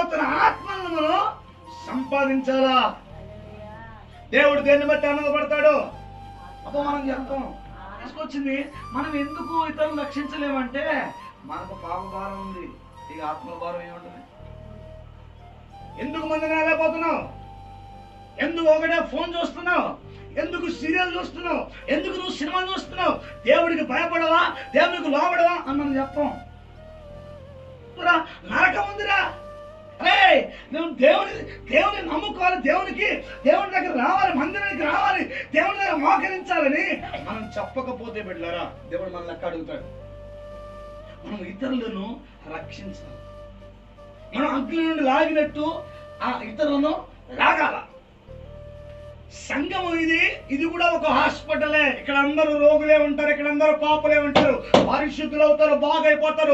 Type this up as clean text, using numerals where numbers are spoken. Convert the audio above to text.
నశించిపోతున్న ఆత్మలను మనం సంపాదించాలా. దేవుడు దేన్ని బట్టి ఆనందపడతాడు? అప్పుడు మనం చెప్తాం తీసుకొచ్చింది. మనం ఎందుకు ఇతరులను రక్షించలేమంటే మనకు పాప భారం ఉంది, ఇక ఆత్మ భారం ఏముంటుంది? ఎందుకు మందిని వెళ్ళకపోతున్నావు? ఎందుకు ఒకటే ఫోన్ చూస్తున్నావు? ఎందుకు సీరియల్ చూస్తున్నావు? ఎందుకు నువ్వు సినిమా చూస్తున్నావు? దేవుడికి భయపడవా? దేవుడికి లోబడవా అని మనం చెప్తాం. నరకం ఉందిరా. అరే నువ్వు దేవుని నమ్ముకోవాలి, దేవుని దగ్గర రావాలి, మందిరానికి రావాలి, దేవుని దగ్గర మోకరించాలని మనం చెప్పకపోతే బిడ్డలారా దేవుడు మన లెక్క అడుగుతాడు. మనం ఇతరులను రక్షించాలి. మనం అగ్ని నుండి లాగినట్టు ఆ ఇతరులను లాగాల. సంఘము ఇది కూడా ఒక హాస్పిటలే. ఇక్కడ అందరూ రోగులే ఉంటారు, ఇక్కడ అందరూ పాపులే ఉంటారు, పరిశుద్ధులు అవుతారు, బాగైపోతారు.